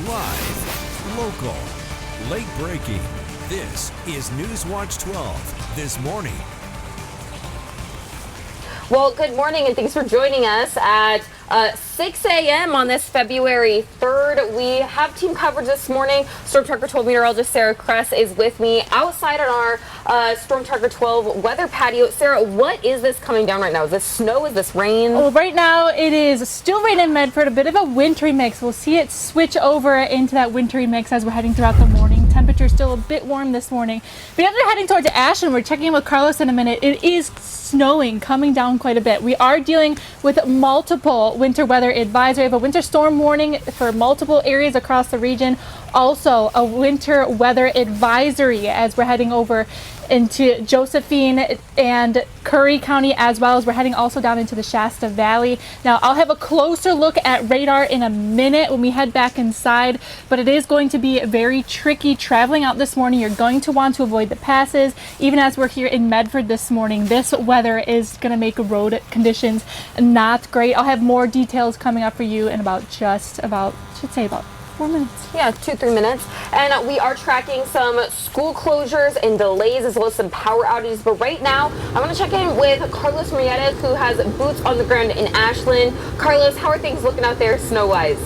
Live, local, late breaking. This is NewsWatch 12 this morning. Well, good morning and thanks for joining us at 6 a.m. on this February 3rd. We have team coverage this morning. Storm Tracker 12 meteorologist Sarah Kress is with me outside on our Storm Tracker 12 weather patio. Sarah, what is this coming down right now? Is this snow? Is this rain? Well, right now it is still rain in Medford, a bit of a wintry mix. We'll see it switch over into that wintry mix as we're heading throughout the morning. Temperature still a bit warm this morning. But as we're heading towards Ashland, we're checking in with Carlos in a minute. It is snowing, coming down quite a bit. We are dealing with multiple winter weather advisory. We have a winter storm warning for multiple areas across the region. Also a winter weather advisory as we're heading over into Josephine and Curry County, as well as we're heading also down into the Shasta Valley. Now, I'll have a closer look at radar in a minute when we head back inside, but it is going to be very tricky traveling out this morning. You're going to want to avoid the passes. Even as we're here in Medford this morning, this weather is going to make road conditions not great. I'll have more details coming up for you in about 4 minutes. Yeah, 2-3 minutes. And we are tracking some school closures and delays as well as some power outages. But right now, I'm going to check in with Carlos Murrieta, who has boots on the ground in Ashland. Carlos, how are things looking out there snow-wise?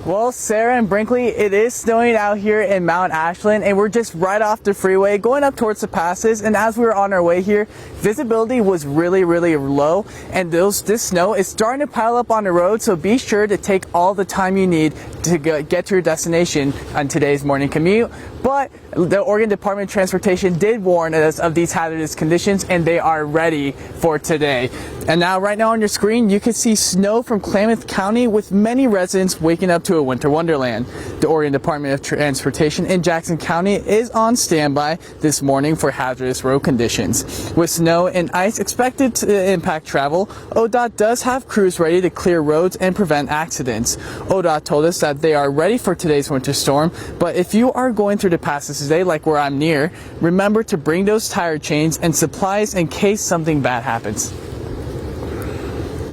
Well, Sarah and Brinkley, it is snowing out here in Mount Ashland, and we're just right off the freeway going up towards the passes. And as we were on our way here, visibility was really low, and this snow is starting to pile up on the road. So be sure to take all the time you need to get to your destination on today's morning commute. But the Oregon Department of Transportation did warn us of these hazardous conditions, and they are ready for today. And now, right now on your screen, you can see snow from Klamath County, with many residents waking up to a winter wonderland. The Oregon Department of Transportation in Jackson County is on standby this morning for hazardous road conditions. With snow and ice expected to impact travel, ODOT does have crews ready to clear roads and prevent accidents. ODOT told us that they are ready for today's winter storm, but if you are going through the passes today, like where I'm near, remember to bring those tire chains and supplies in case something bad happens.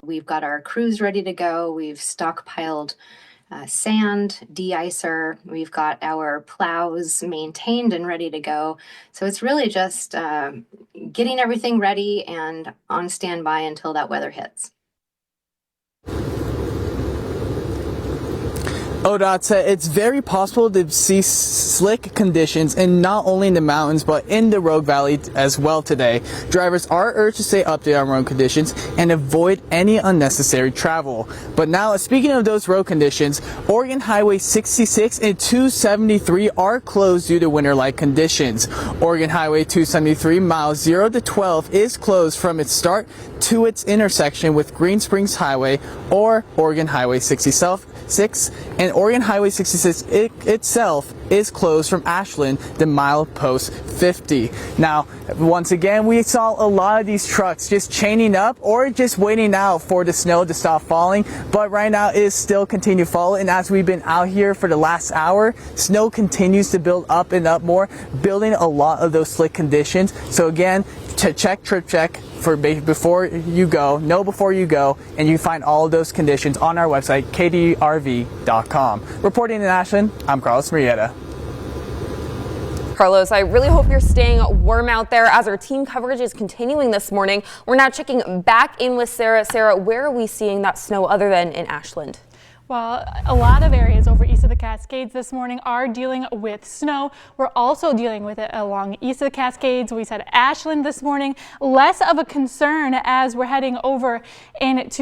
We've got our crews ready to go. We've stockpiled sand, de-icer. We've got our plows maintained and ready to go. So it's really just getting everything ready and on standby until that weather hits. ODOT said it's very possible to see slick conditions, and not only in the mountains but in the Rogue Valley as well today. Drivers are urged to stay updated on road conditions and avoid any unnecessary travel. But now, speaking of those road conditions, Oregon Highway 66 and 273 are closed due to winter-like conditions. Oregon Highway 273 miles 0 to 12 is closed from its start to its intersection with Green Springs Highway or Oregon Highway 66, and Oregon Highway 66 itself is closed from Ashland to milepost 50. Now, once again, we saw a lot of these trucks just chaining up or just waiting out for the snow to stop falling, but right now it is still continue to fall. And as we've been out here for the last hour, snow continues to build up and up more, building a lot of those slick conditions. So again, to trip check before you go, and you find all of those conditions on our website, kdrv.com. Reporting in Ashland, I'm Carlos Murrieta. Carlos, I really hope you're staying warm out there as our team coverage is continuing this morning. We're now checking back in with Sarah. Sarah, where are we seeing that snow other than in Ashland? Well, a lot of areas over east of the Cascades this morning are dealing with snow. We're also dealing with it along east of the Cascades. We said Ashland this morning, less of a concern as we're heading over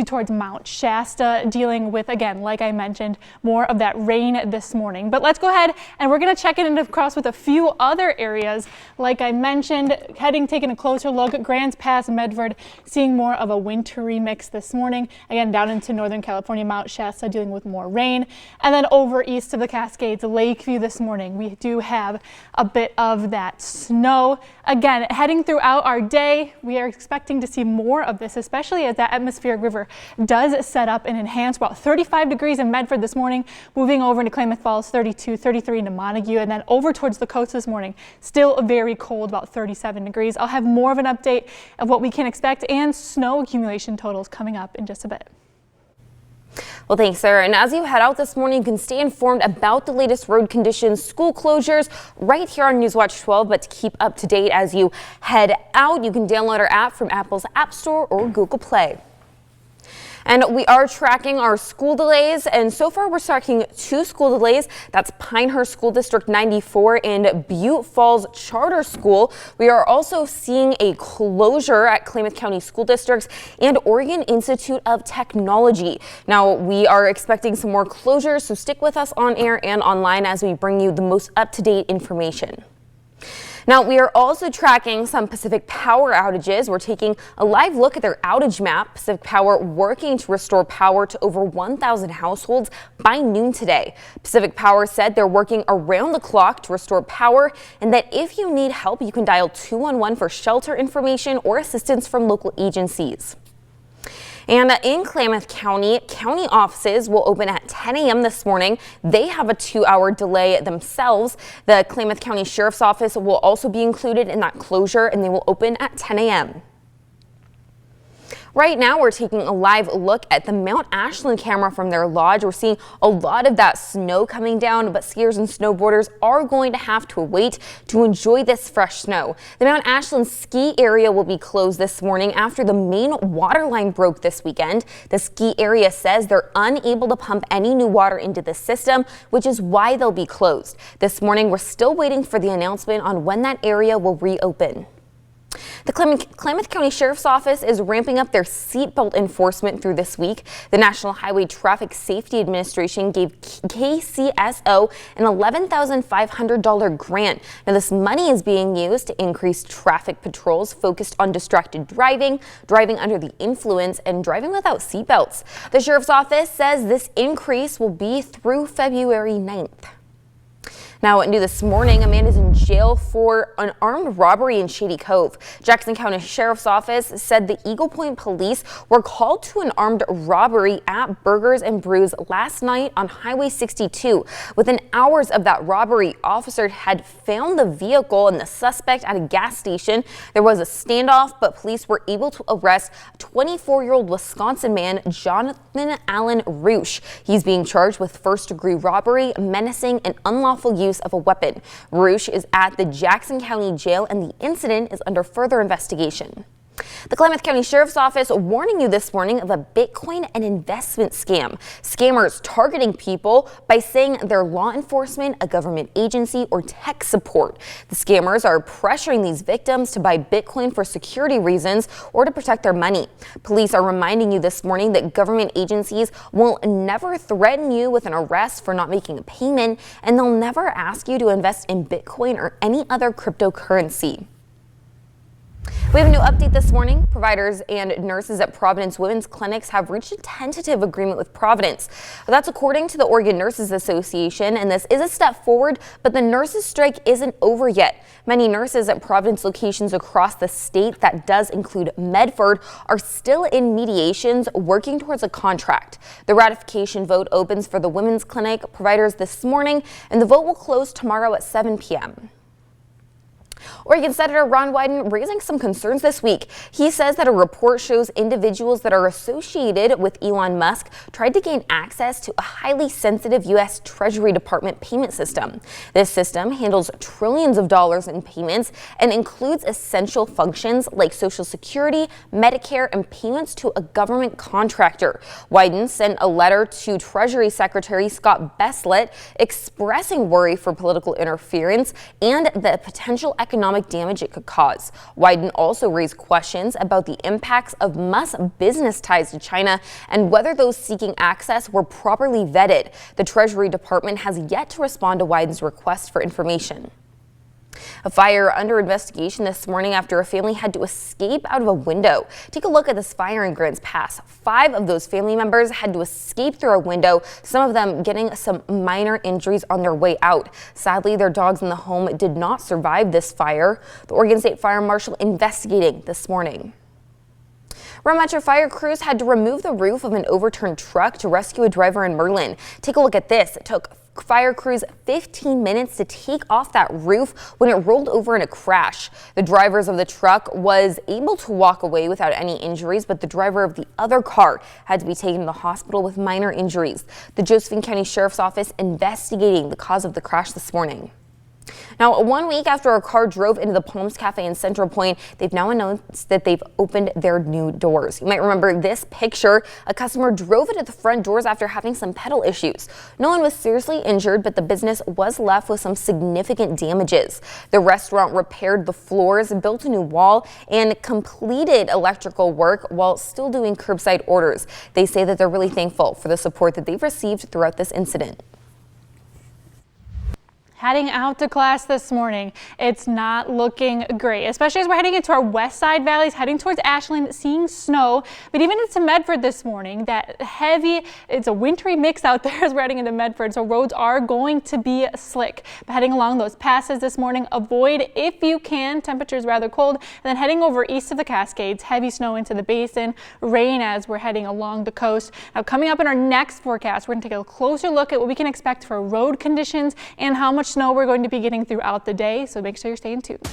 towards Mount Shasta, dealing with, again, like I mentioned, more of that rain this morning. But let's go ahead and we're going to check in across with a few other areas. Like I mentioned, taking a closer look at Grants Pass, Medford, seeing more of a wintry mix this morning. Again, down into Northern California, Mount Shasta dealing with more rain. And then over east of the Cascades, Lakeview this morning, we do have a bit of that snow. Again, heading throughout our day, we are expecting to see more of this, especially as that atmospheric river does set up and enhance. About 35 degrees in Medford this morning, moving over into Klamath Falls, 32, 33 into Montague, and then over towards the coast this morning, still very cold, about 37 degrees. I'll have more of an update of what we can expect and snow accumulation totals coming up in just a bit. Well, thanks, Sarah. And as you head out this morning, you can stay informed about the latest road conditions, school closures right here on NewsWatch 12. But to keep up to date as you head out, you can download our app from Apple's App Store or Google Play. And we are tracking our school delays, and so far we're tracking 2 school delays. That's Pinehurst School District 94 and Butte Falls Charter School. We are also seeing a closure at Klamath County School Districts and Oregon Institute of Technology. Now, we are expecting some more closures, so stick with us on air and online as we bring you the most up-to-date information. Now, we are also tracking some Pacific Power outages. We're taking a live look at their outage map. Pacific Power working to restore power to over 1,000 households by noon today. Pacific Power said they're working around the clock to restore power, and that if you need help, you can dial 211 for shelter information or assistance from local agencies. And in Klamath County, county offices will open at 10 a.m. this morning. They have a 2-hour delay themselves. The Klamath County Sheriff's Office will also be included in that closure, and they will open at 10 a.m. Right now, we're taking a live look at the Mount Ashland camera from their lodge. We're seeing a lot of that snow coming down, but skiers and snowboarders are going to have to wait to enjoy this fresh snow. The Mount Ashland ski area will be closed this morning after the main water line broke this weekend. The ski area says they're unable to pump any new water into the system, which is why they'll be closed. This morning, we're still waiting for the announcement on when that area will reopen. The Klamath County Sheriff's Office is ramping up their seatbelt enforcement through this week. The National Highway Traffic Safety Administration gave KCSO an $11,500 grant. Now, this money is being used to increase traffic patrols focused on distracted driving, driving under the influence, and driving without seatbelts. The Sheriff's Office says this increase will be through February 9th. Now, new this morning, a man is in jail for an armed robbery in Shady Cove. Jackson County Sheriff's Office said the Eagle Point police were called to an armed robbery at Burgers and Brews last night on Highway 62. Within hours of that robbery, officers had found the vehicle and the suspect at a gas station. There was a standoff, but police were able to arrest 24-year-old Wisconsin man Jonathan Allen Roosh. He's being charged with first-degree robbery, menacing, and unlawful use of a weapon. Roosh is at the Jackson County Jail, and the incident is under further investigation. The Klamath County Sheriff's Office warning you this morning of a Bitcoin and investment scam. Scammers targeting people by saying they're law enforcement, a government agency, or tech support. The scammers are pressuring these victims to buy Bitcoin for security reasons or to protect their money. Police are reminding you this morning that government agencies will never threaten you with an arrest for not making a payment, and they'll never ask you to invest in Bitcoin or any other cryptocurrency. We have a new update this morning. Providers and nurses at Providence Women's Clinics have reached a tentative agreement with Providence. That's according to the Oregon Nurses Association, and this is a step forward, but the nurses' strike isn't over yet. Many nurses at Providence locations across the state, that does include Medford, are still in mediations working towards a contract. The ratification vote opens for the Women's Clinic providers this morning, and the vote will close tomorrow at 7 p.m. Oregon Senator Ron Wyden raising some concerns this week. He says that a report shows individuals that are associated with Elon Musk tried to gain access to a highly sensitive U.S. Treasury Department payment system. This system handles trillions of dollars in payments and includes essential functions like Social Security, Medicare, and payments to a government contractor. Wyden sent a letter to Treasury Secretary Scott Besslet expressing worry for political interference and the potential economic damage it could cause. Wyden also raised questions about the impacts of Musk's business ties to China and whether those seeking access were properly vetted. The Treasury Department has yet to respond to Wyden's request for information. A fire under investigation this morning after a family had to escape out of a window. Take a look at this fire in Grants Pass. 5 of those family members had to escape through a window, some of them getting some minor injuries on their way out. Sadly, their dogs in the home did not survive this fire. The Oregon State Fire Marshal investigating this morning. Rome Metro fire crews had to remove the roof of an overturned truck to rescue a driver in Merlin. Take a look at this. It took fire crews 15 minutes to take off that roof when it rolled over in a crash. The drivers of the truck was able to walk away without any injuries, but the driver of the other car had to be taken to the hospital with minor injuries. The Josephine County Sheriff's Office investigating the cause of the crash this morning. Now, 1 week after a car drove into the Palms Cafe in Central Point, they've now announced that they've opened their new doors. You might remember this picture. A customer drove into the front doors after having some pedal issues. No one was seriously injured, but the business was left with some significant damages. The restaurant repaired the floors, built a new wall, and completed electrical work while still doing curbside orders. They say that they're really thankful for the support that they've received throughout this incident. Heading out to class this morning, it's not looking great, especially as we're heading into our west side valleys, heading towards Ashland, seeing snow. But even into Medford this morning, it's a wintry mix out there as we're heading into Medford, so roads are going to be slick. But heading along those passes this morning, avoid if you can. Temperatures rather cold. And then heading over east of the Cascades, heavy snow into the basin, rain as we're heading along the coast. Now, coming up in our next forecast, we're going to take a closer look at what we can expect for road conditions and how much snow we're going to be getting throughout the day, so make sure you're staying tuned.